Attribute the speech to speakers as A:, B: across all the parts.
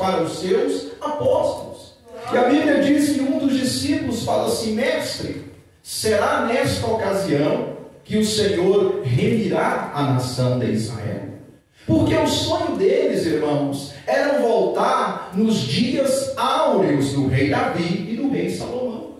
A: para os seus apóstolos. E a Bíblia diz que um dos discípulos fala assim: mestre, será nesta ocasião que o Senhor remirá a nação de Israel? Porque o sonho deles, irmãos, era voltar nos dias áureos do rei Davi e do rei Salomão.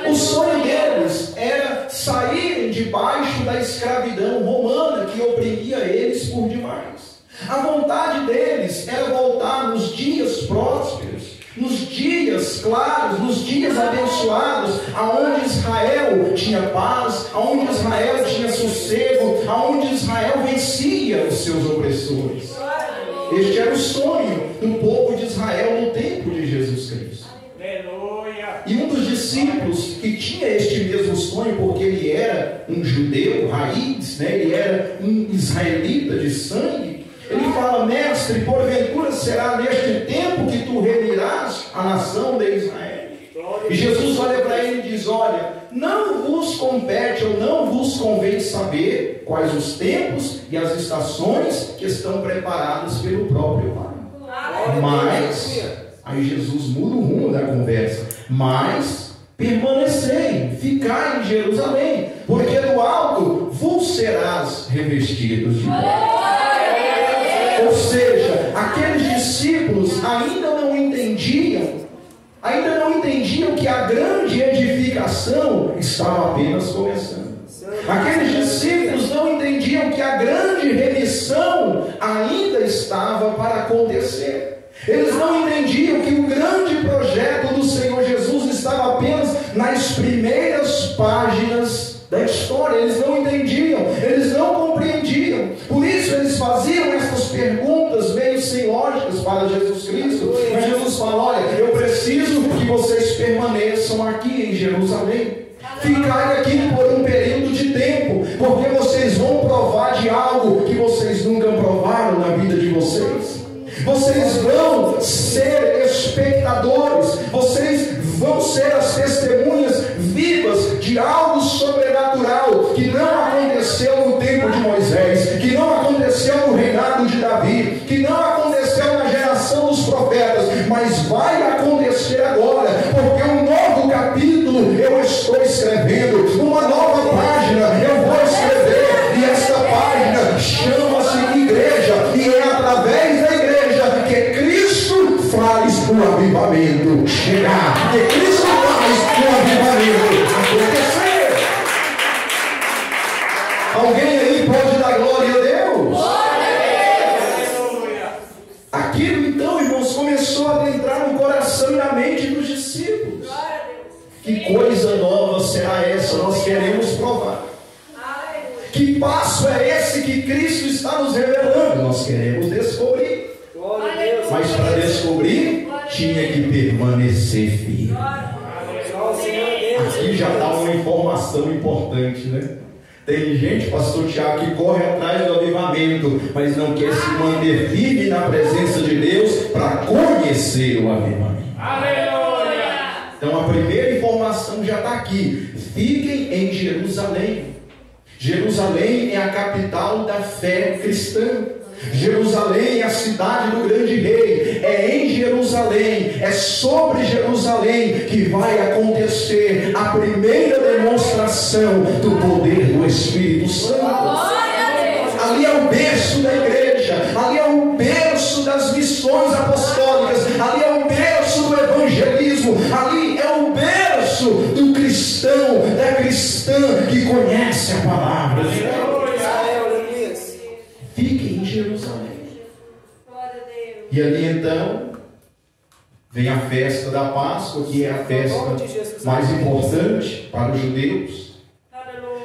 A: O sonho deles era saírem debaixo da escravidão romana que oprimia eles por demais. A vontade deles era voltar nos dias prósperos, nos dias claros, nos dias abençoados, aonde Israel tinha paz, aonde Israel tinha sossego, aonde Israel vencia os seus opressores. Este era o sonho do povo de Israel no tempo de Jesus Cristo. E um dos discípulos que tinha este mesmo sonho, porque ele era um judeu raiz, ele era um israelita de sangue, ele fala: mestre, porventura será neste tempo que tu remirás a nação de Israel? E Jesus olha para ele e diz: olha, não vos compete ou não vos convém saber quais os tempos e as estações que estão preparados pelo próprio Pai. Mas, aí Jesus muda o rumo da conversa: mas permanecei, ficai em Jerusalém, porque do alto vos serás revestidos de glória. Ou seja, aqueles discípulos ainda não entendiam que a grande edificação estava apenas começando. Aqueles discípulos não entendiam que a grande remissão ainda estava para acontecer. Eles não entendiam que o grande projeto do Senhor Jesus estava apenas nas primeiras páginas da história. Eles não entendiam, eles não compreendiam. Por isso eles faziam essas perguntas meio sem lógicas para Jesus Cristo. Mas Jesus fala: olha, eu preciso que vocês permaneçam aqui em Jerusalém. Ficai aqui por um período de tempo, porque vocês vão provar de algo que vocês nunca provaram na vida de vocês. Vocês vão ser espectadores, vocês vão ser as testemunhas vivas de algo sobrenatural que não aconteceu no tempo de Moisés, que não aconteceu no reinado de Davi, que não aconteceu na geração dos profetas, mas vai acontecer agora, porque um novo capítulo eu estou escrevendo, uma nova página eu vou escrever, e esta página chama-se igreja, e é através da igreja que Cristo faz o avivamento chegar, que Cristo faz o avivamento acontecer. Alguém aí pode dar glória a Deus? Aquilo então, irmãos, começou a entrar no coração e na mente dos discípulos. Que coisa nova será essa? Nós queremos provar. Que passo é esse que Cristo está nos revelando? Nós queremos descobrir. Mas para descobrir, tinha que permanecer firme. Aqui já dá uma informação importante, né? Tem gente, pastor Tiago, que corre atrás do avivamento, mas não quer se manter firme na presença de Deus para conhecer o avivamento. Então a primeira informação já está aqui: fiquem em Jerusalém. Jerusalém é a capital da fé cristã. Jerusalém é a cidade do grande rei. É em Jerusalém, é sobre Jerusalém que vai acontecer a primeira demonstração do poder do Espírito Santo. Ali é o berço da igreja, ali é o berço das missões apostólicas, ali é o berço do evangelismo, ali é o berço do cristão, da cristã que conhece a palavra de Deus. Fiquem em Jerusalém. E ali então vem a festa da Páscoa, que é a festa mais importante para os judeus.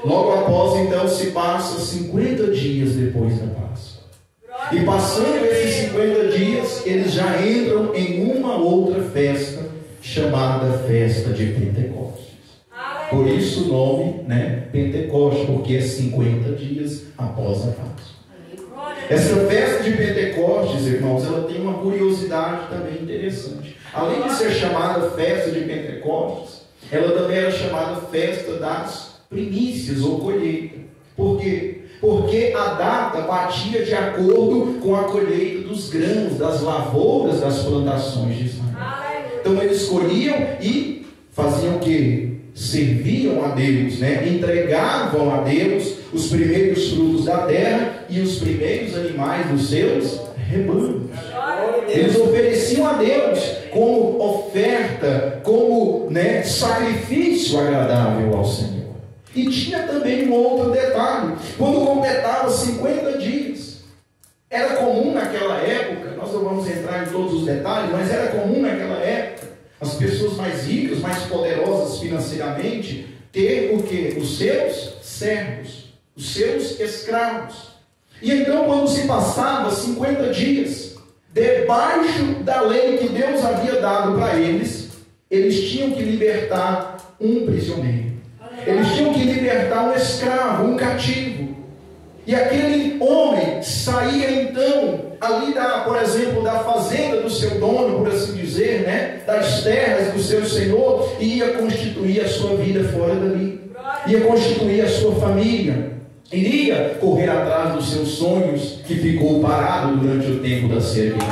A: Logo após então se passa 50 dias depois da Páscoa. E passando esses 50 dias, eles já entram em uma outra festa chamada festa de Pentecostes. Por isso o nome, Pentecostes, porque é 50 dias após a Páscoa. Essa festa de Pentecostes, irmãos, ela tem uma curiosidade também interessante. Além de ser chamada festa de Pentecostes, ela também era chamada festa das primícias ou colheita. Por quê? porque a data batia de acordo com a colheita dos grãos, das lavouras, das plantações de Israel. Então eles colhiam e faziam o quê? Serviam a Deus, né? Entregavam a Deus os primeiros frutos da terra e os primeiros animais dos seus rebanhos. Eles ofereciam a Deus como oferta, como, né, sacrifício agradável ao Senhor. E tinha também um outro detalhe: quando completava 50 dias, era comum naquela época, nós não vamos entrar em todos os detalhes, mas era comum naquela época as pessoas mais ricas, mais poderosas financeiramente, ter o quê? Os seus servos, os seus escravos. E então, quando se passava 50 dias, debaixo da lei que Deus havia dado para eles, eles tinham que libertar um prisioneiro. Eles tinham que libertar um escravo, um cativo. E aquele homem saía então ali por exemplo, da fazenda do seu dono, por assim dizer, né? Das terras do seu senhor, e ia constituir a sua vida fora dali. Ia constituir a sua família. Iria correr atrás dos seus sonhos, que ficou parado durante o tempo da servidão.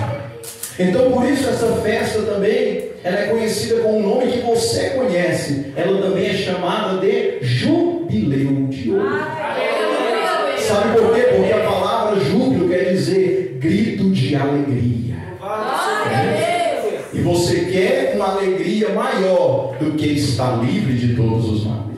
A: Então, por isso, essa festa também, ela é conhecida com um nome que você conhece. Ela também é chamada de Jubileu de Ouro. Sabe por quê? Porque a palavra júbilo quer dizer grito de alegria. E você quer uma alegria maior do que estar livre de todos os males.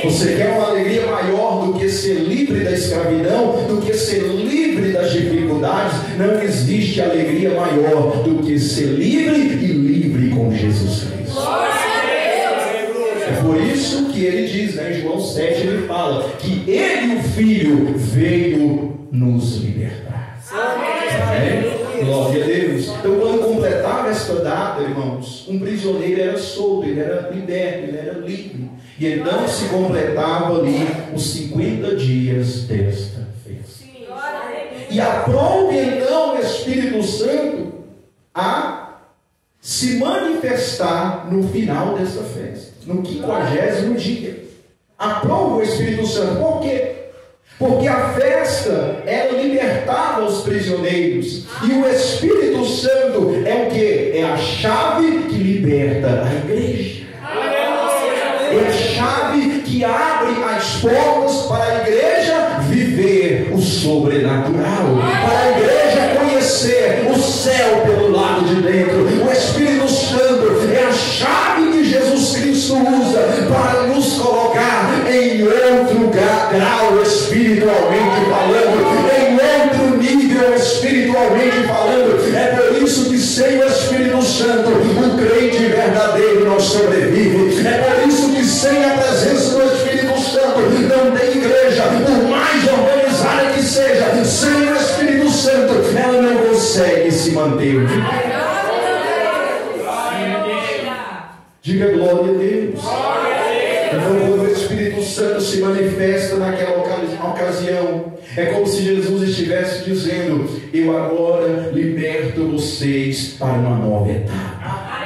A: Você quer uma alegria maior do que ser livre da escravidão, do que ser livre das dificuldades. Não existe alegria maior do que ser livre e livre com Jesus Cristo. É por isso que ele diz, né, em João 7, ele fala que ele, o Filho, veio nos libertar. Glória a Deus. Então, quando completava esta data, irmãos, um prisioneiro era solto, ele era liberto, ele era livre. E então se completava ali os 50 dias desta festa. E aprove então o Espírito Santo a se manifestar no final desta festa, no 50º dia. Aprova o Espírito Santo. Por quê? Porque a festa, ela libertava os prisioneiros. E o Espírito Santo é o quê? É a chave que liberta a igreja. É a chave que abre as portas para a igreja viver o sobrenatural. Para a igreja conhecer o céu pelo lado de dentro. O Espírito Santo é a chave que Jesus Cristo usa para nos colocar em outro grau espiritualmente falando, em outro nível espiritualmente falando. É por isso que sem o Espírito Santo o crente verdadeiro não sobrevive. É por isso que sem a presença do Espírito Santo não tem igreja, por mais organizada que seja. Sem o Espírito Santo ela não consegue se manter. Diga glória a Deus. Então, quando o Espírito Santo se manifesta naquela ocasião, é como se Jesus estivesse dizendo: eu agora liberto vocês para uma nova etapa.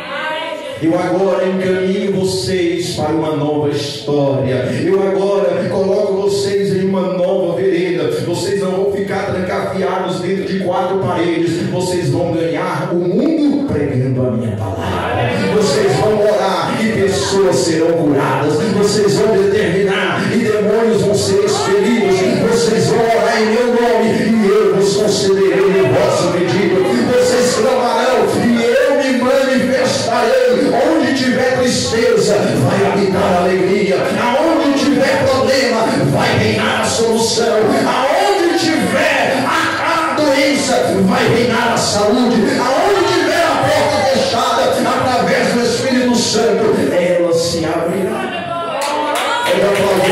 A: Eu agora encaminho vocês para uma nova história. Eu agora coloco vocês em uma nova vereda. Vocês não vão ficar trancafiados dentro de 4 paredes. Vocês vão ganhar o mundo pregando a minha palavra. Vocês vão orar e pessoas serão curadas. Vocês vão determinar e demônios vão ser expelidos. Vocês vão orar em meu nome e eu vos concederei o vosso pedido. Vocês clamarão e eu me manifestarei. Onde tiver tristeza, vai habitar a alegria. Aonde tiver problema, vai reinar a solução. Aonde tiver a doença, vai reinar a saúde. Aonde tiver a porta fechada, através do Espírito Santo, ela se abrirá. Ela pode.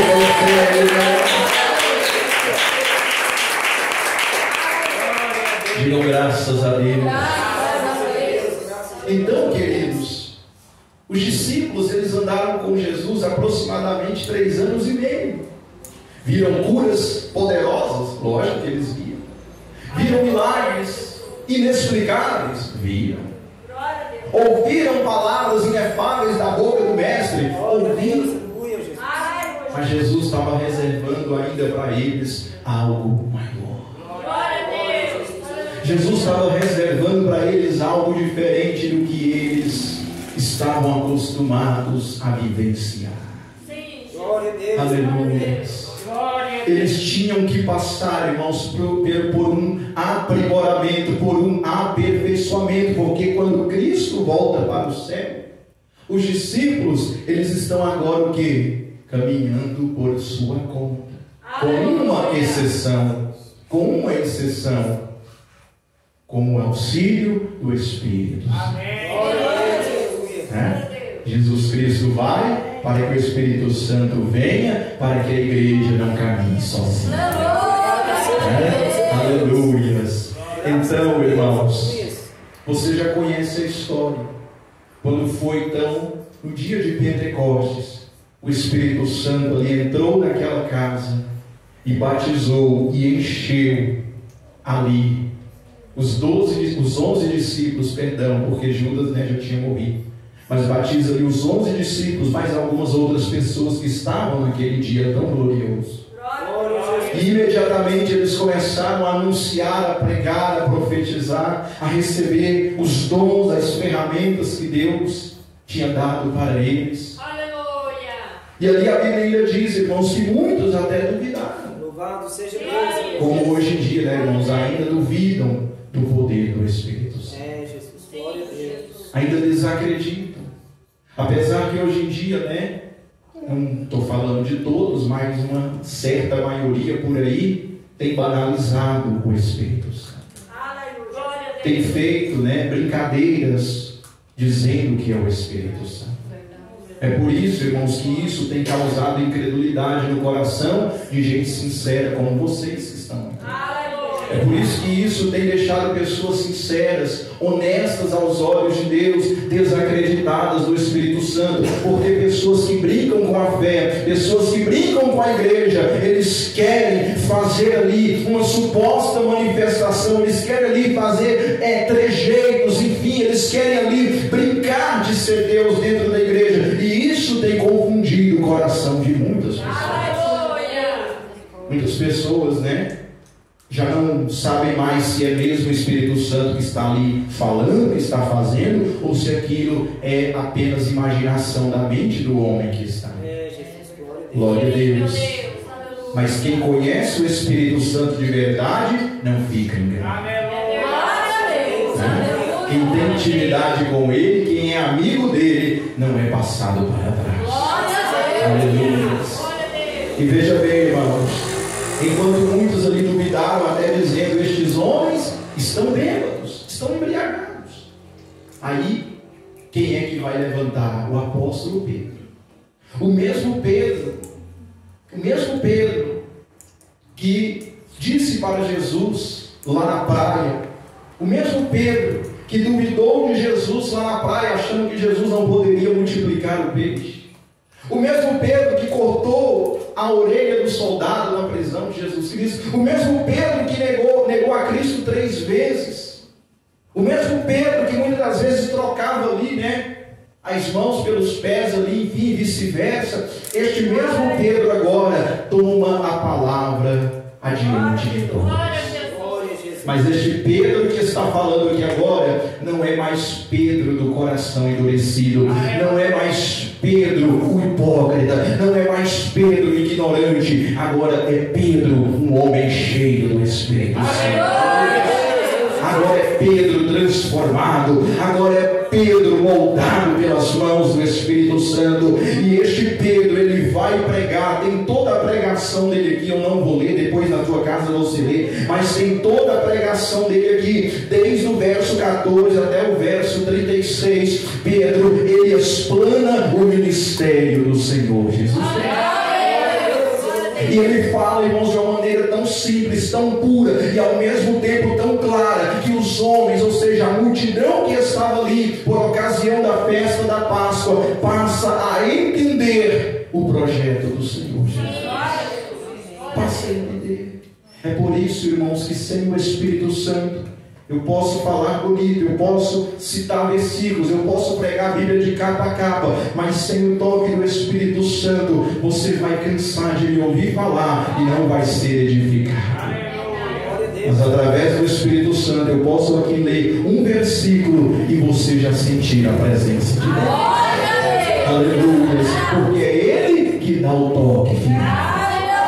A: Digam graças a Deus. Então, queridos, os discípulos, eles andaram com Jesus aproximadamente 3 anos e meio. Viram curas poderosas, lógico que eles viram. Viram milagres inexplicáveis, viram. Ouviram palavras inefáveis da boca do mestre, ouviram. Mas Jesus estava reservando ainda para eles algo maior. Jesus estava reservando para eles algo diferente do que eles estavam acostumados a vivenciar. Aleluia. Eles tinham que passar, irmãos, por um aprimoramento, por um aperfeiçoamento, porque quando Cristo volta para o céu, os discípulos, eles estão agora o quê? Caminhando por sua conta. Com uma exceção, com o auxílio do Espírito. Jesus Cristo vai para que o Espírito Santo venha, para que a igreja não caminhe sozinha. Aleluias. Então, irmãos, você já conhece a história. Quando foi então no dia de Pentecostes, o Espírito Santo ali entrou naquela casa e batizou e encheu ali os 11 discípulos, porque Judas, já tinha morrido. Mas batiza ali os 11 discípulos, mais algumas outras pessoas que estavam naquele dia tão glorioso. E imediatamente eles começaram a anunciar, a pregar, a profetizar, a receber os dons, as ferramentas que Deus tinha dado para eles. Aleluia! E ali a Bíblia ainda diz, irmãos, que muitos até duvidaram. Louvado seja Deus. Como hoje em dia, irmãos, ainda duvidam do poder do Espírito Santo. Jesus, glória a Deus. Ainda desacreditam. Apesar que hoje em dia, não estou falando de todos, mas uma certa maioria por aí tem banalizado o Espírito Santo. Tem feito, brincadeiras dizendo que é o Espírito Santo. É por isso, irmãos, que isso tem causado incredulidade no coração de gente sincera como vocês que estão aqui. É por isso que isso tem deixado pessoas sinceras, honestas aos olhos de Deus, desacreditadas do Espírito Santo, porque pessoas que brincam com a fé, pessoas que brincam com a igreja, eles querem fazer ali uma suposta manifestação, eles querem ali fazer trejeitos, enfim, eles querem ali brincar de ser Deus dentro da igreja, e isso tem confundido o coração de muitas pessoas. Muitas pessoas, já não sabem mais se é mesmo o Espírito Santo que está ali falando, que está fazendo, ou se aquilo é apenas imaginação da mente do homem que está. Glória a Deus. Mas quem conhece o Espírito Santo de verdade, não fica enganado. Quem tem intimidade com Ele, quem é amigo dele, não é passado para trás. Aleluia. E veja bem, irmãos, enquanto muitos ali duvidaram, até dizendo, estes homens estão bêbados, estão embriagados. Aí, quem é que vai levantar? O apóstolo Pedro. O mesmo Pedro que disse para Jesus lá na praia, o mesmo Pedro que duvidou de Jesus lá na praia, achando que Jesus não poderia multiplicar o peixe. O mesmo Pedro que cortou a orelha do soldado na prisão de Jesus Cristo. O mesmo Pedro que negou a Cristo 3 vezes. O mesmo Pedro que muitas das vezes trocava ali, as mãos pelos pés ali, enfim, e vice-versa. Este mesmo Pedro agora toma a palavra adiante de todos. Mas este Pedro que está falando aqui agora não é mais Pedro do coração endurecido, não é mais Pedro o hipócrita, não é mais Pedro o ignorante, agora é Pedro um homem cheio do Espírito Santo. Agora é Pedro transformado, agora é Pedro moldado pelas mãos do Espírito Santo. E este Pedro, ele vai pregar, tem toda a pregação dele aqui, eu não vou ler, depois na tua casa você lê, mas tem toda a pregação dele aqui, desde o verso 14 até o verso 36. Pedro, ele explana o ministério do Senhor Jesus Cristo. E ele fala, irmãos, de uma maneira tão simples, tão pura e ao mesmo tempo tão clara, que os homens, ou seja, a multidão que estava ali por ocasião da festa da Páscoa, passa a entender o projeto do Senhor Jesus. Passa a entender. É por isso, irmãos, que sem o Espírito Santo eu posso falar bonito, eu posso citar versículos, eu posso pregar a Bíblia de capa a capa, mas sem o toque do Espírito Santo, você vai cansar de me ouvir falar e não vai ser edificado. Mas através do Espírito Santo, eu posso aqui ler um versículo e você já sentir a presença de Deus. Aleluia! Porque é Ele que dá o toque final.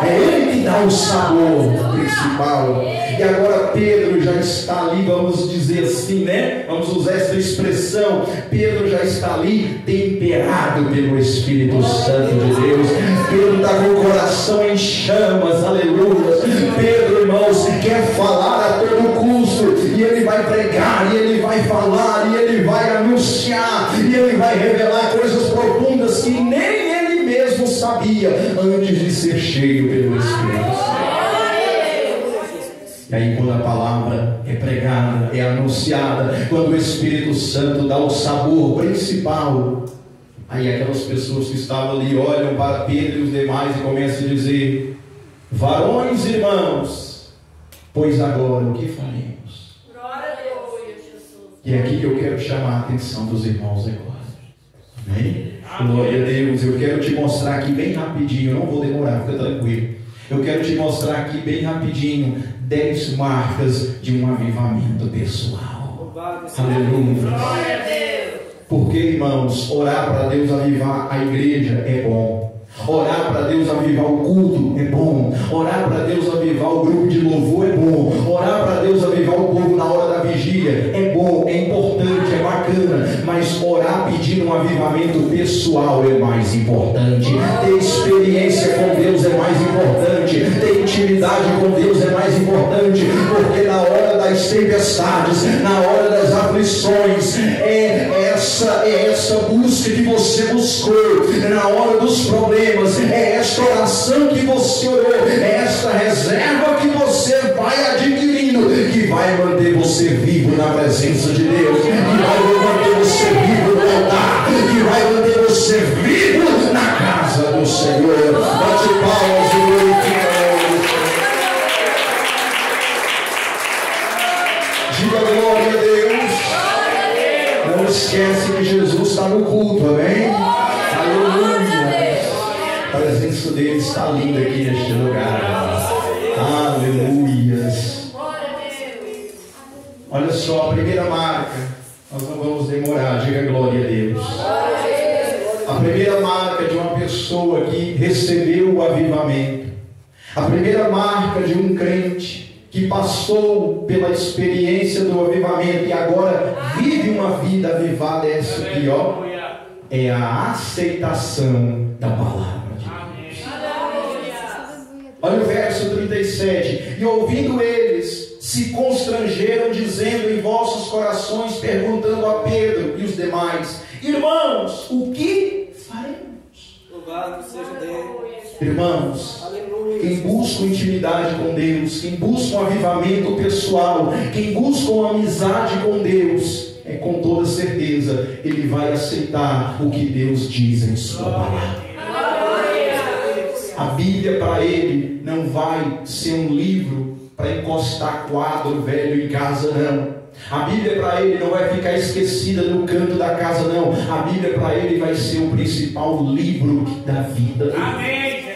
A: É Ele que dá o sabor principal. E agora Pedro já está ali, vamos dizer assim, né? Vamos usar essa expressão. Pedro já está ali temperado pelo Espírito Santo de Deus. Pedro está com o coração em chamas, aleluia. Pedro, irmãos, quer falar a todo custo. E ele vai pregar, e ele vai falar, e ele vai anunciar, e ele vai revelar coisas profundas que nem ele mesmo sabia antes de ser cheio pelo Espírito Santo. E aí, quando a palavra é pregada, é anunciada, quando o Espírito Santo dá o sabor principal, aí aquelas pessoas que estavam ali olham para Pedro e os demais e começam a dizer: varões e irmãos, pois agora o que faremos? Glória a Deus, Jesus. E é aqui que eu quero chamar a atenção dos irmãos agora. Amém? Glória a Deus. Eu quero te mostrar aqui bem rapidinho, eu não vou demorar, fica tranquilo. Eu quero te mostrar aqui bem rapidinho 10 marcas de um avivamento pessoal. Aleluia. Porque, irmãos, orar para Deus avivar a igreja é bom. Orar para Deus avivar o culto é bom. Orar para Deus avivar o grupo de louvor é bom. Orar para Deus avivar o povo na hora da vigília é bom, é importante, é bacana. Mas orar pedindo um avivamento pessoal é mais importante. Ter experiência com Deus é mais importante. Ter intimidade com Deus é mais importante. Porque na hora das tempestades, na hora das aflições, é essa busca que você buscou. Na hora dos problemas, é esta oração que você orou, é esta reserva que você vai adquirindo, que vai manter você vivo na presença de Deus, que vai manter você vivo no altar, que vai manter você vivo na casa do Senhor. Bate palmas e glorifica. Diga glória a Deus. Não esquece que Jesus está no culto, amém? Aleluia. A presença dele está linda aqui neste lugar. Aleluias. Olha só, a primeira marca, nós não vamos demorar, diga glória a Deus. A primeira marca de uma pessoa que recebeu o avivamento, a primeira marca de um crente que passou pela experiência do avivamento e agora vive uma vida avivada, é essa aqui, ó, é a aceitação da palavra. Olha o verso 37. E ouvindo eles, se constrangeram, dizendo em vossos corações, perguntando a Pedro e os demais: irmãos, o que faremos? Louvado seja Deus. Irmãos, quem busca intimidade com Deus, quem busca um avivamento pessoal, quem busca uma amizade com Deus, com toda certeza, ele vai aceitar o que Deus diz em sua palavra. A Bíblia para ele não vai ser um livro para encostar quadro velho em casa, não. A Bíblia para ele não vai ficar esquecida no canto da casa, não. A Bíblia para ele vai ser o principal livro da vida dele. Amém.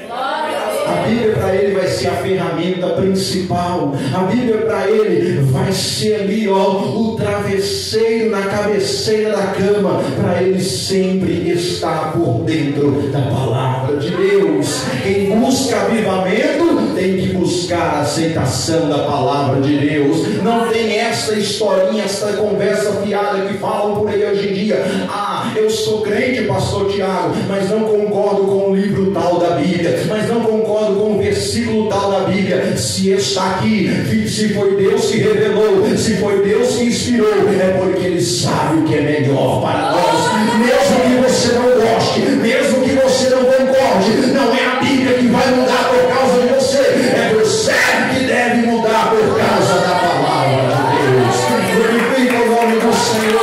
A: A Bíblia para ele vai ser a ferramenta principal. A Bíblia para ele vai ser ali, ó, o travesseiro na cabeceira da cama, para ele sempre estar por dentro da palavra de Deus. Quem busca avivamento tem que buscar a aceitação da palavra de Deus. Não tem essa historinha, essa conversa fiada que falam por aí hoje em dia. Ah, eu sou crente, pastor Tiago, mas não concordo com o livro tal da Bíblia, mas não concordo com o versículo tal da Bíblia. Se está aqui, se foi Deus que revelou, se foi Deus que inspirou, é porque Ele sabe o que é melhor para nós. Mesmo que você não goste, mesmo que você não concorde, não é a Bíblia que vai mudar por causa de você, é você que deve mudar por causa da palavra de Deus. Glorifica o nome do Senhor.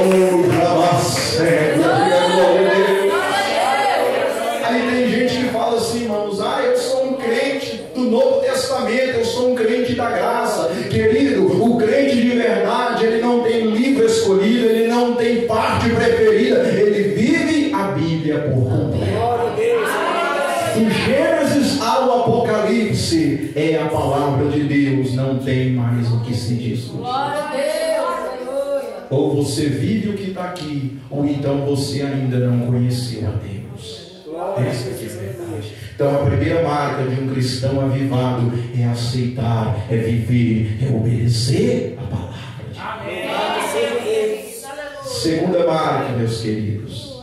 A: Oh, aí tem gente que fala assim, irmãos: ah, eu sou um crente do Novo Testamento, eu Querido, o crente de verdade, ele não tem livro escolhido, ele não tem parte preferida, ele vive a Bíblia por completo. Do Gênesis ao Apocalipse é a palavra de Deus, não tem mais o que se discutir. Ou você vive o que está aqui, ou então você ainda não conheceu a Deus. Essa aqui é a verdade. Então a primeira marca de um cristão avivado é aceitar, é viver, é obedecer a palavra de Deus. Segunda marca, meus queridos,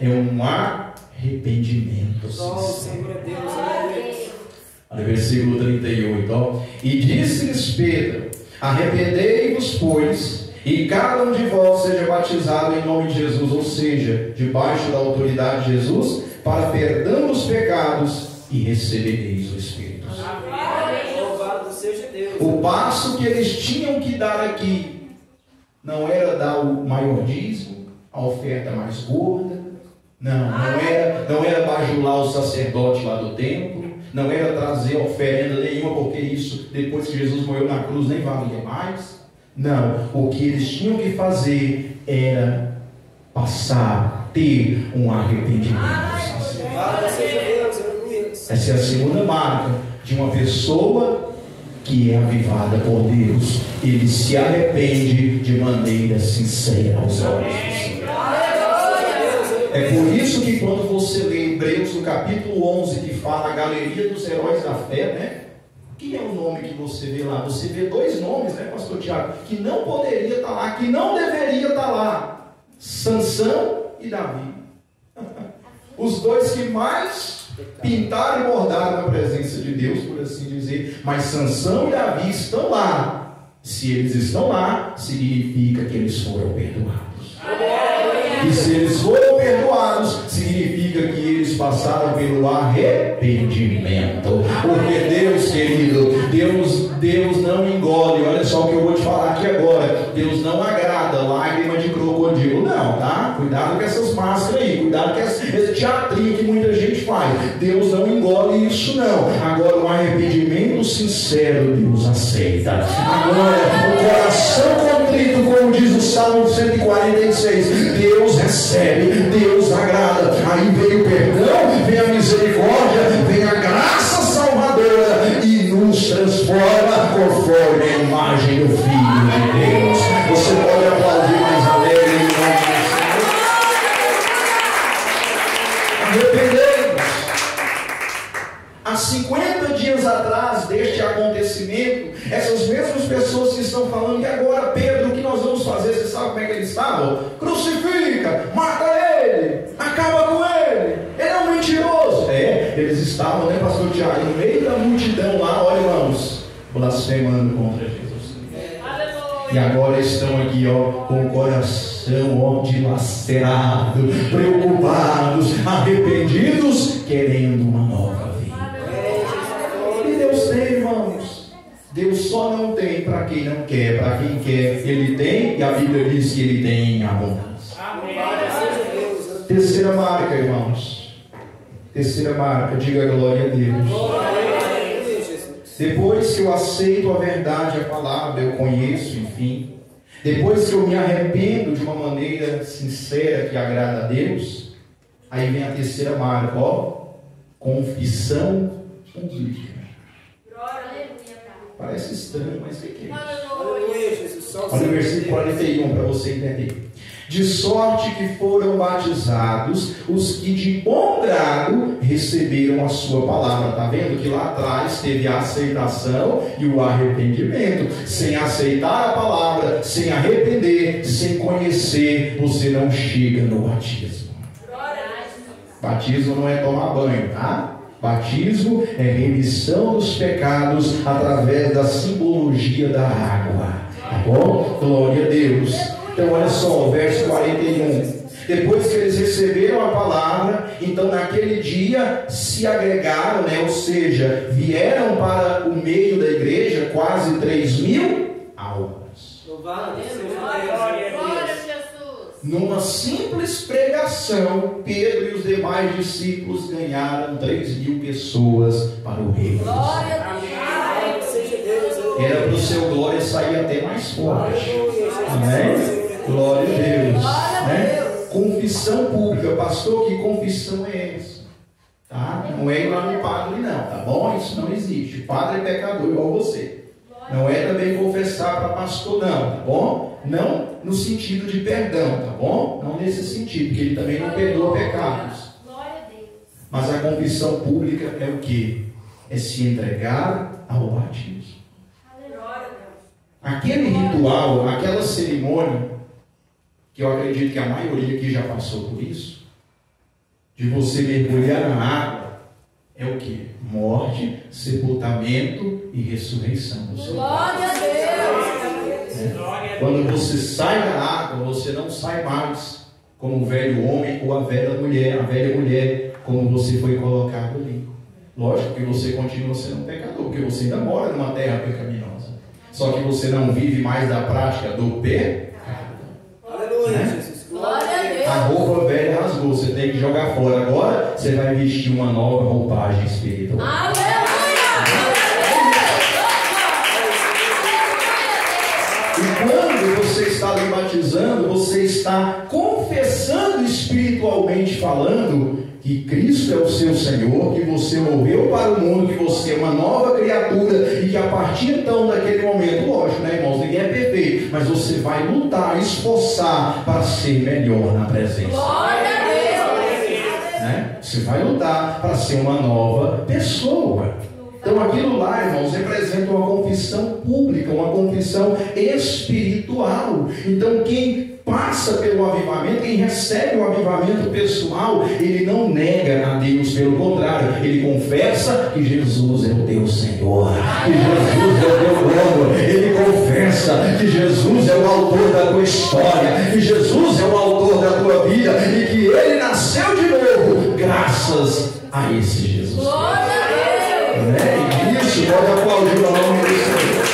A: é um arrependimento sincero. Olha o versículo 38, ó. E disse-lhes Pedro: arrependei-vos, pois, e cada um de vós seja batizado em nome de Jesus, ou seja, debaixo da autoridade de Jesus, para perdão dos pecados, e recebereis o Espírito Santo.
B: Louvado seja Deus.
A: O passo que eles tinham que dar aqui não era dar o maior dízimo, a oferta mais gorda, não era bajular o sacerdote lá do templo, não era trazer oferenda nenhuma, porque isso, depois que Jesus morreu na cruz, nem valia mais. Não, o que eles tinham que fazer era passar, ter um arrependimento sincero. Essa é a segunda marca de uma pessoa que é avivada por Deus. Ele se arrepende de maneira sincera aos olhos do Senhor. É por isso que quando você lê Hebreus no capítulo 11, que fala a galeria dos heróis da fé, né? Que é o nome que você vê lá? Você vê dois nomes, né, pastor Tiago? Que não poderia estar lá, que não deveria estar lá: Sansão e Davi. Os dois que mais pintaram e bordaram na presença de Deus, por assim dizer. Mas Sansão e Davi estão lá. Se eles estão lá, significa que eles foram perdoados. E se eles foram perdoados, significa que eles passaram pelo arrependimento. Porque Deus, querido, Deus não engole. Olha só o que eu vou te falar aqui agora. Deus não agrada lágrima de crocodilo, não, tá? Cuidado com essas máscaras aí, cuidado com esse teatrinho que muita gente faz. Deus não engole isso, não. Agora, o arrependimento sincero, Deus aceita. Agora, o coração contrito, como diz o Salmo 146, Deus recebe, Deus agrada. Aí vem o perdão, vem a misericórdia, vem a graça salvadora e nos transforma conforme a imagem do Filho de Deus. Você pode aplaudir mais alegre em nome do Senhor. Arrependemos. Há 50 dias atrás deste acontecimento, essas mesmas pessoas que estão falando que agora, Pedro, o que nós vamos fazer? Você sabe como é que eles estavam? Crucifica, mata ele, acaba com ele, ele é um mentiroso. Eles estavam, né, pastor Tiago, no meio da multidão lá, olha, irmãos, blasfemando contra Jesus. E agora estão aqui, ó, com o coração, ó, dilacerado, preocupados, arrependidos, querendo uma nova vida. E Deus tem, irmãos. Deus só não tem para quem não quer. Para quem quer, Ele tem, e a Bíblia diz que Ele tem em abundância. Terceira marca, irmãos. Terceira marca, diga glória a Deus. Depois que eu aceito a verdade, a palavra, eu conheço, enfim. Depois que eu me arrependo de uma maneira sincera que agrada a Deus, aí vem a terceira marca, ó, confissão pública. Parece estranho, mas o que é isso? Olha o versículo 41 para você entender. De sorte que foram batizados os que de bom grado receberam a sua palavra. Está vendo que lá atrás teve a aceitação e o arrependimento. Sem aceitar a palavra, sem arrepender, sem conhecer, você não chega no batismo. Batismo não é tomar banho, tá? Batismo é remissão dos pecados através da simbologia da água. Tá bom? Glória a Deus. Então olha só, verso 41. Depois que eles receberam a palavra, então naquele dia se agregaram, né? Ou seja, vieram para o meio da igreja quase 3.000 almas.
B: Louvado seja Deus.
A: Numa simples pregação, Pedro e os demais discípulos ganharam 3.000 pessoas para o reino.
B: Glória a Deus. Seja Deus.
A: Era para o seu glória sair até mais forte. Amém? Glória a Deus. Né? Confissão pública. Pastor, que confissão é essa? Tá? Não é ir lá no padre, não. Tá bom? Isso não existe. O padre é pecador igual você. Não é também confessar para pastor, não. Tá bom? Não no sentido de perdão. Tá bom? Não nesse sentido, porque ele também não perdoa pecados. Mas a confissão pública é o quê? É se entregar ao batismo. Aquele ritual, aquela cerimônia, que eu acredito que a maioria aqui já passou por isso, de você mergulhar na água, é o quê? Morte, sepultamento e ressurreição do Senhor.
B: Glória a Deus!
A: Quando você sai da água, você não sai mais como o velho homem ou a velha mulher, como você foi colocado ali. Lógico que você continua sendo um pecador, porque você ainda mora numa terra pecaminosa. Só que você não vive mais da prática do pecado.
C: Aleluia,
A: Né?
C: Jesus.
B: Glória a Deus!
A: A roupa velha rasgou, você tem que jogar fora. Agora você vai vestir uma nova roupagem espiritual.
B: Aleluia!
A: E quando você está lhe batizando, você está confessando espiritualmente falando que Cristo é o seu Senhor, que você morreu para o mundo, que você é uma nova criatura e que a partir então daquele momento, lógico, né, irmãos, ninguém é perfeito, mas você vai lutar, esforçar para ser melhor na presença.
B: Glória a Deus!
A: Né? Você vai lutar para ser uma nova pessoa. Então aquilo lá, irmãos, representa uma confissão pública, uma confissão espiritual. Então quem passa pelo avivamento, quem recebe o avivamento pessoal, ele não nega a Deus, pelo contrário, ele confessa que Jesus é o teu Senhor, que Jesus é o teu dono, ele confessa que Jesus é o autor da tua história, que Jesus é o autor da tua vida e que ele nasceu de novo graças a esse Jesus.
B: Glória a Deus!
A: Né? Isso, pode aplaudir o nome do Senhor.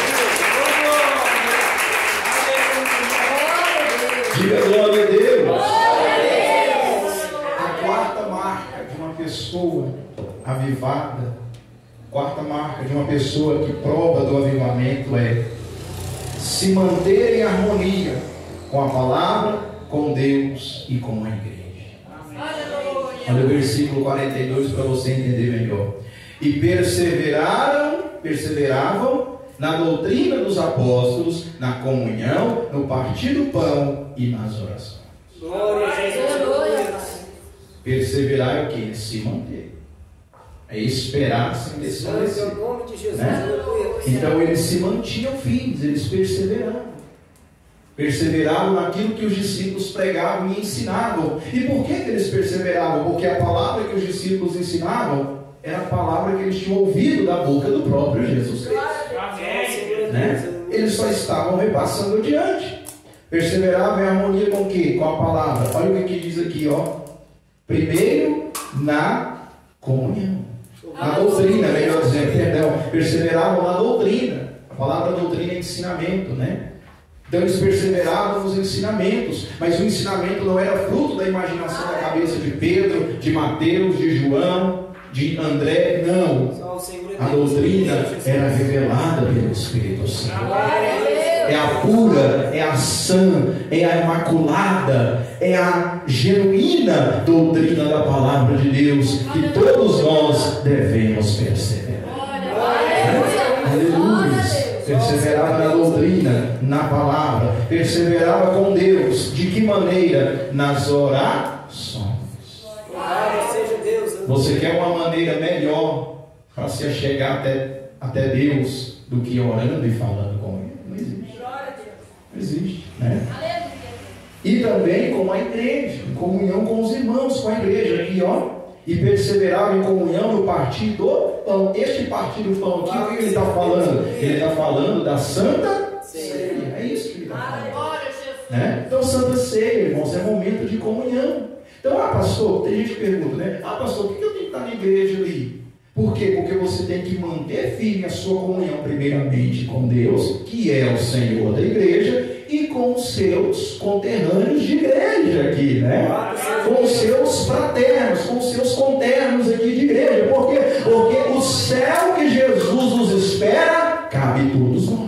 A: Diga glória a Deus. A quarta marca de uma pessoa avivada, quarta marca de uma pessoa que prova do avivamento é se manter em harmonia com a palavra, com Deus e com a igreja. Olha o versículo 42 para você entender melhor. E perseveravam na doutrina dos apóstolos, na comunhão, no partir do pão e nas orações.
C: Glória a Jesus.
A: Perseverar é o quê? Se manter. É esperar sem desfalecer.
C: Santo é o nome de Jesus.
A: Né?
C: Aleluia.
A: Então eles se mantinham firmes, eles perseveravam. Perseveravam naquilo que os discípulos pregavam e ensinavam. E por que eles perseveravam? Porque a palavra que os discípulos ensinavam era a palavra que eles tinham ouvido da boca do próprio Jesus Cristo. Né? Eles só estavam repassando adiante. Perseveravam em harmonia com o quê? Com a palavra. Olha o que diz aqui, ó. Primeiro, na comunhão. Na doutrina, melhor dizendo, perdão. Perseveravam na doutrina. A palavra doutrina é ensinamento, né? Então eles perseveravam nos ensinamentos, mas o ensinamento não era fruto da imaginação da cabeça de Pedro, de Mateus, de João, de André, não. A doutrina era revelada pelo Espírito Santo. É a pura, é a sã, é a imaculada, é a genuína doutrina da palavra de Deus que todos nós devemos perseverar. Aleluia. Perseverava na doutrina, na palavra, perseverava com Deus. De que maneira? Nas orações. Você quer uma maneira melhor para se achegar até Deus do que orando e falando com Ele? Não existe. Não existe, né? E também com a igreja, em comunhão com os irmãos, com a igreja aqui, ó. E perseverava em comunhão no partir do pão. Este partir do pão aqui, o que ele está falando? Ele está falando da Santa Ceia. É isso que ele está falando. Né? Então, Santa Ceia, irmãos, é momento de comunhão. Então, pastor, tem gente que pergunta, né? Pastor, por que eu tenho que estar na igreja ali? Por quê? Porque você tem que manter firme a sua comunhão, primeiramente, com Deus, que é o Senhor da igreja, e com os seus conterrâneos de igreja aqui, né? Com os seus fraternos, com os seus conterrâneos aqui de igreja. Por quê? Porque o céu que Jesus nos espera, cabe todos nós.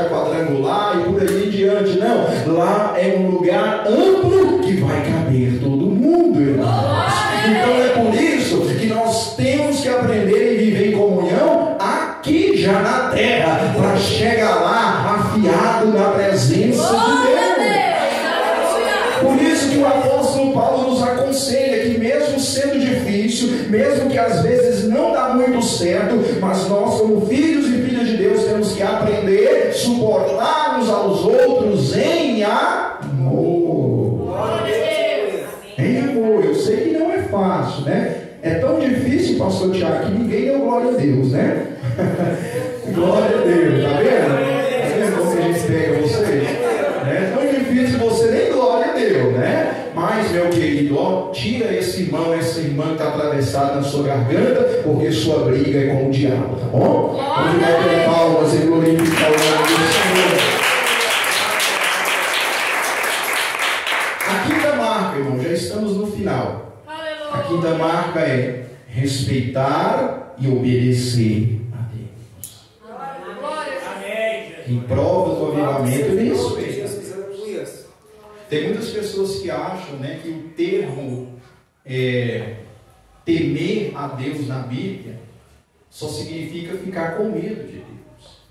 A: igreja quadrangular e por aí em diante. Não, lá é um lugar amplo que vai caber todo mundo, irmãos. Então é por isso que nós temos que aprender e viver em comunhão aqui já na terra, para chegar lá afiado na presença de Deus. Por isso que o apóstolo Paulo nos aconselha que mesmo sendo difícil, mesmo que às vezes não dá muito certo, mas nós como filhos e filhas de Deus temos que aprender a suportar uns aos outros em amor. Em amor. Eu sei que não é fácil, né? É tão difícil, pastor Tiago, que ninguém deu glória a Deus, né? Glória a Deus, tá vendo? Tá vendo como que a gente pega vocês? É tão difícil você nem glória a Deus, né? Mas, meu querido, ó, tira esse irmão, essa irmã que está atravessada na sua garganta, porque sua briga é com o diabo, tá bom? Vamos bater palmas e glorificar o nome do Senhor. A quinta marca, irmão, já estamos no final. A quinta marca é respeitar e obedecer a Deus. Quem prova do avivamento, ele respeita. Tem muitas pessoas que acham, né, que o termo temer a Deus na Bíblia só significa ficar com medo de Deus.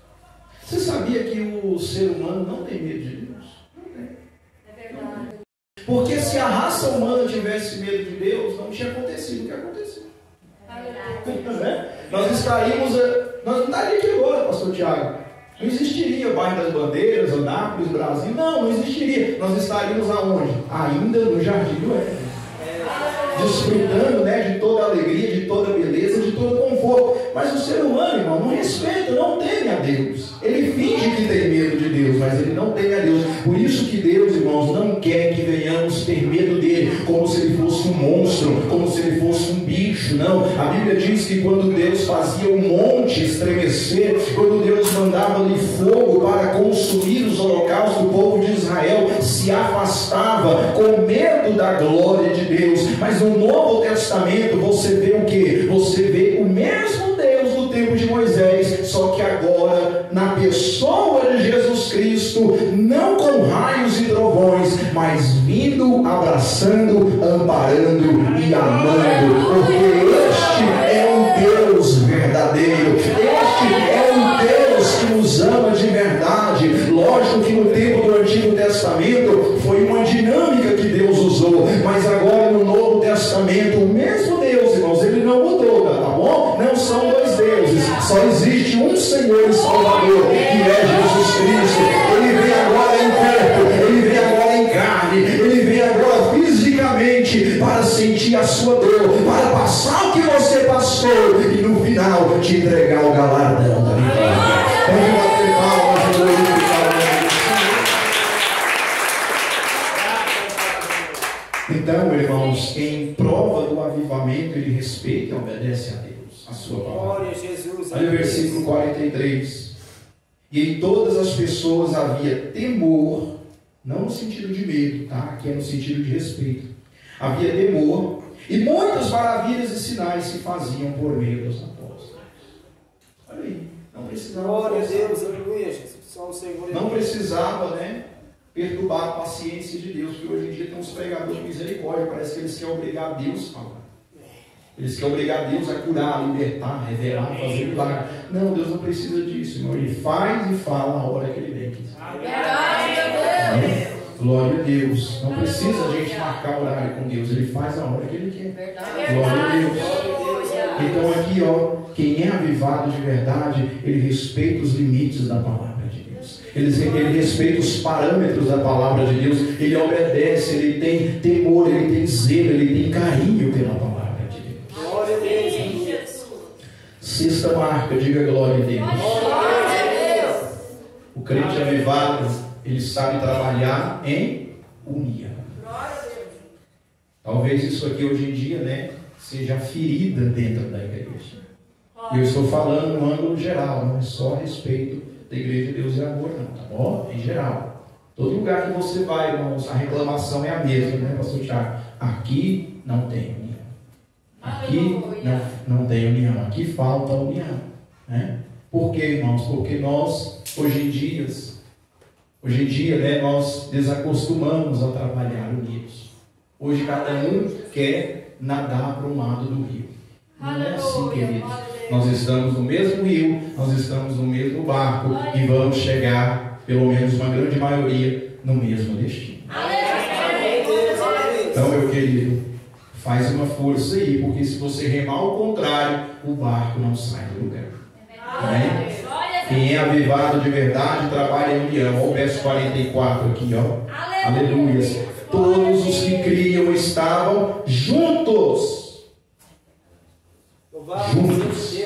A: Você sabia que o ser humano não tem medo de Deus? Não tem.
B: É verdade.
A: Porque se a raça humana tivesse medo de Deus, não tinha acontecido o que aconteceu. Nós não estaríamos aqui agora, pastor Tiago. Não existiria o bairro das Bandeiras, Anápolis, Brasil. Não existiria. Nós estaríamos aonde? Ainda no Jardim do Éden. Desfrutando, né, de toda a alegria, de toda a beleza, de todo o conforto. Mas o ser humano, irmão, não respeita, não teme a Deus. Ele finge que tem medo de Deus, mas ele não teme a Deus. Por isso que Deus, irmãos, não quer que venhamos ter medo dele, como se ele fosse um monstro, como se ele fosse um bicho. Não. A Bíblia diz que quando Deus fazia o monte estremecer, quando Deus mandava-lhe fogo para consumir os holocaustos, o povo de Israel se afastava com medo da glória de Deus. Mas no Novo Testamento você vê o que? Você vê o mesmo Deus do tempo de Moisés, só que agora na pessoa de Jesus Cristo, não com raios e trovões, mas vindo, abraçando, amparando e amando, porque este é um Deus verdadeiro, este é um Deus que nos ama de verdade. Lógico que no tempo do Antigo Testamento foi uma dinâmica que Deus usou, mas agora no Novo Testamento o mesmo Deus, irmãos, ele não mudou, tá bom? Não são dois deuses, só existe um Senhor e Salvador, que é Jesus Cristo. Ele vem agora em corpo, ele vem agora em carne, ele vem agora fisicamente para sentir a sua dor, para passar o que você passou e no final te entregar o galardão da vitória. Pode bater palmas e glorificar o nome do Senhor. Então, irmãos, em prova do avivamento, ele respeita e obedece a Deus, a sua palavra. Olha o versículo 43. E em todas as pessoas havia temor, não no sentido de medo, tá? Aqui é no sentido de respeito. Havia temor, e muitas maravilhas e sinais se faziam por meio dos apóstolos. Olha aí, não precisava.
C: Glória a Deus, aleluia, Jesus. Só o Senhor.
A: Não precisava, né, perturbar a paciência de Deus, porque hoje em dia tem uns pregadores de misericórdia, parece que eles querem obrigar Deus a falar. Eles querem obrigar Deus a curar, a libertar, a revelar, a fazer milagre. Não, Deus não precisa disso, irmão. Ele faz e fala a hora que ele bem quiser. Glória a Deus. Não precisa a gente marcar horário com Deus. Ele faz a hora que ele quer. Glória a Deus. Então aqui, ó, quem é avivado de verdade, ele respeita os limites da palavra de Deus. Ele respeita os parâmetros da palavra de Deus. Ele obedece, ele tem temor, ele tem zelo, ele tem carinho pela palavra. Sexta marca, diga glória a Deus. O crente avivado, ele sabe trabalhar em união. Talvez isso aqui hoje em dia, né, seja ferida dentro da igreja. E eu estou falando no âmbito geral, não é só a respeito da igreja de Deus e amor, não, tá bom? Em geral. Todo lugar que você vai, irmãos, a reclamação é a mesma, né, pastor Tiago? Aqui não tem união. Aqui não tem união, aqui falta união, né? Por quê, irmãos? Porque nós Hoje em dia, né, nós desacostumamos a trabalhar unidos. Hoje cada um quer nadar para um lado do rio. Não é assim, queridos. Nós estamos no mesmo rio, nós estamos no mesmo barco e vamos chegar, pelo menos uma grande maioria, no mesmo destino. Então, meu querido, faz uma força aí, porque se você remar ao contrário, o barco não sai do lugar. Amém? Quem é avivado de verdade trabalha em união. Olha o verso 44 aqui, ó. Aleluia. Todos os que criam estavam juntos.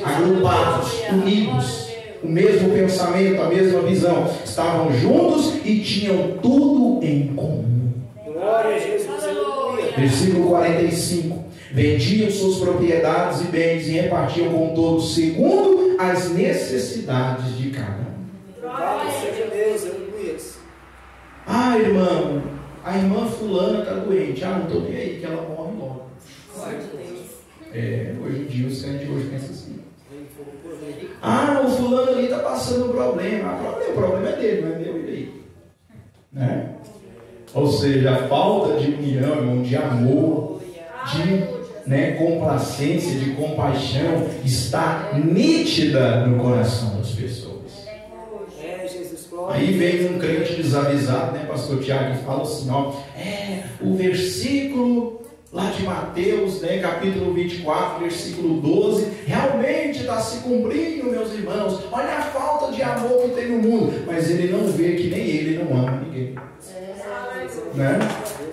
A: Agrupados, unidos, o mesmo pensamento, a mesma visão, estavam juntos e tinham tudo em comum.
C: Glória a Jesus, aleluia.
A: Versículo 45: vendiam suas propriedades e bens e repartiam com todos segundo as necessidades de cada um.
C: Louvado seja Deus, aleluia.
A: Ah, irmão, a irmã fulana está doente. Ah, não estou nem aí, que ela morre logo. Hoje em dia os crentes hoje pensam assim. Ah, o fulano ali está passando um problema. O problema é dele, não é meu e aí. Né? Ou seja, a falta de união, irmão, de amor, de complacência, de compaixão, está nítida no coração das pessoas. Aí vem um crente desavisado, né, pastor Tiago, que fala assim, ó, o versículo lá de Mateus, né, capítulo 24, versículo 12, realmente está se cumprindo, meus irmãos. Olha a falta de amor que tem no mundo. Mas ele não vê que nem ele não ama ninguém. Né?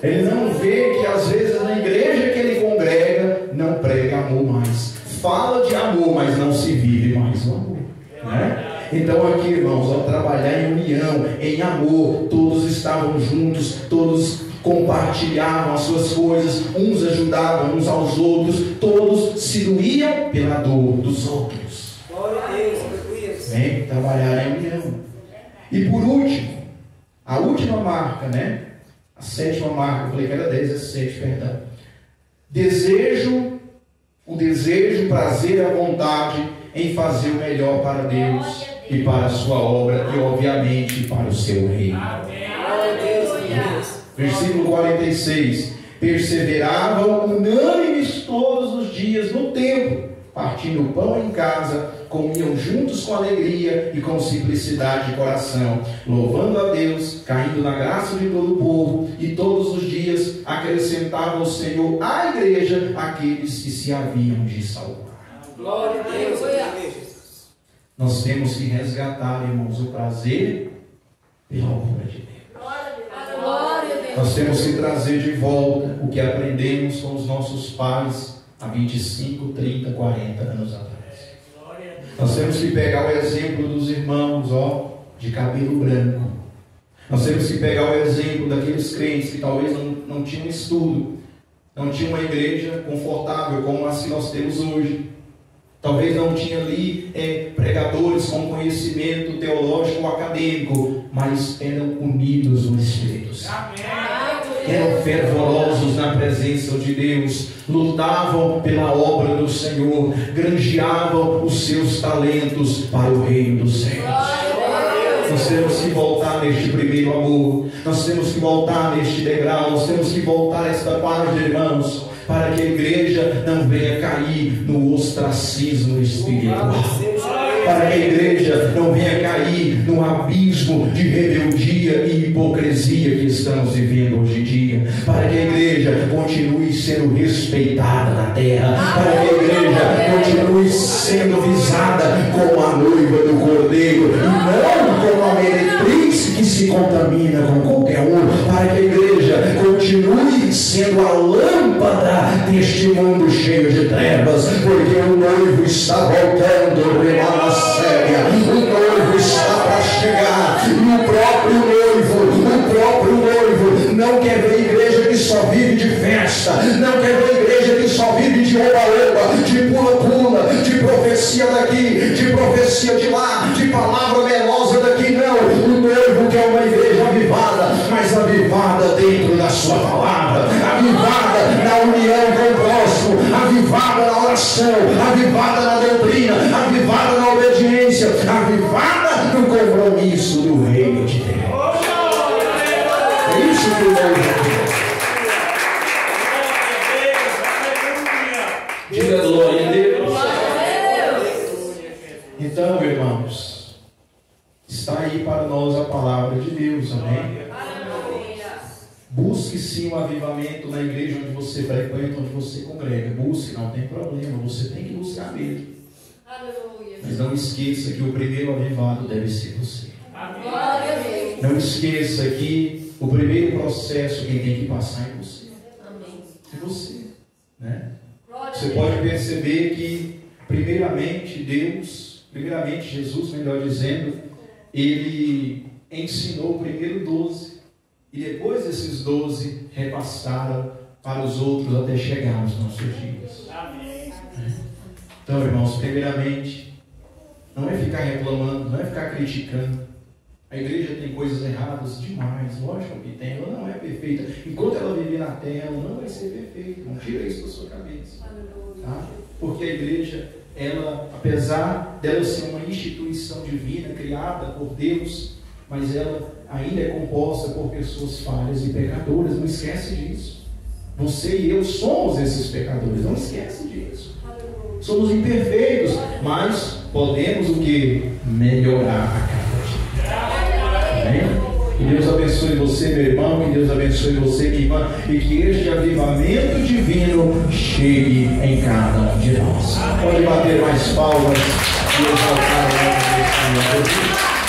A: Ele não vê que às vezes na igreja que ele congrega não prega amor mais. Fala de amor, mas não se vive mais o amor. Né? Então aqui, irmãos, ao trabalhar em união, em amor, todos estavam juntos, todos compartilhavam as suas coisas, uns ajudavam uns aos outros, todos se doíam pela dor dos outros.
C: Glória a Deus, aleluia.
A: Vem trabalhar em união. E por último, a última marca, né? A sétima marca, eu falei que era 10, é 7, perdão. O desejo, prazer, a vontade em fazer o melhor para Deus e para a sua obra e, obviamente, para o seu reino. Versículo 46: perseveravam unânimes todos os dias no templo, partindo o pão em casa, comiam juntos com alegria e com simplicidade de coração, louvando a Deus, caindo na graça de todo o povo, e todos os dias acrescentava o Senhor à igreja aqueles que se haviam de salvar.
C: Glória a Deus, aleluia.
A: Nós temos que resgatar, irmãos, o prazer pela obra de Deus. Nós temos que trazer de volta o que aprendemos com os nossos pais há 25, 30, 40 anos atrás. Nós temos que pegar o exemplo dos irmãos, de cabelo branco. Nós temos que pegar o exemplo daqueles crentes que talvez não tinham estudo, não tinham uma igreja confortável como as que nós temos hoje. Talvez não tinha ali pregadores com conhecimento teológico ou acadêmico, mas eram unidos no Espírito Santo. Eram fervorosos na presença de Deus, lutavam pela obra do Senhor, granjeavam os seus talentos para o reino dos céus. Nós temos que voltar neste primeiro amor, nós temos que voltar neste degrau, nós temos que voltar a esta página, irmãos, para que a igreja não venha cair no ostracismo espiritual, para que a igreja não venha cair no abismo de rebeldia e hipocrisia que estamos vivendo hoje em dia, para que a igreja continue sendo respeitada na terra, para que a igreja continue sendo visada como a noiva do Cordeiro e não como a meretriz que se contamina com qualquer um, para que a igreja continue sendo a lâmpada deste mundo cheio de trevas, porque o noivo está voltando, remada séria, o noivo está para chegar, e o próprio noivo não quer ver igreja que só vive de festa, não quer ver igreja que só vive de oba-oba, de pula-pula, de profecia daqui, de profecia de lá, de palavra melosa daqui. Não, o noivo quer uma igreja avivada, mas avivada dentro da sua palavra, avivada na união com o próximo, avivada na oração, avivada na doutrina, avivada na obediência, avivada no compromisso a palavra de Deus, amém?
B: Aleluia.
A: Busque sim o avivamento na igreja onde você frequenta, onde você congrega. Busque, não tem problema, você tem que buscar mesmo.
B: Aleluia.
A: Mas não esqueça que o primeiro avivado deve ser você.
B: Glória a Deus.
A: Não esqueça que o primeiro processo quem tem que passar é você.
B: Amém.
A: É você, né?
B: Glória a
A: Você
B: Deus.
A: pode perceber que primeiramente Jesus, melhor dizendo, ele ensinou primeiro 12 e depois esses 12 repassaram para os outros até chegar aos nossos dias.
D: Amém.
A: Então, irmãos, primeiramente, não é ficar reclamando, não é ficar criticando. A igreja tem coisas erradas demais, lógico que tem, ela não é perfeita. Enquanto ela viver na terra, ela não vai ser perfeita. Não tira isso da sua cabeça. Tá? Porque a igreja, ela, apesar dela ser uma instituição divina, criada por Deus, mas ela ainda é composta por pessoas falhas e pecadoras. Não esquece disso. Você e eu somos esses pecadores, não esquece disso. Somos imperfeitos, mas podemos o que? Melhorar a cada dia. Amém? Que Deus abençoe você, meu irmão, que Deus abençoe você, minha irmã, e que este avivamento divino chegue em cada um de nós. Pode bater mais palmas e exaltar o nome do Senhor.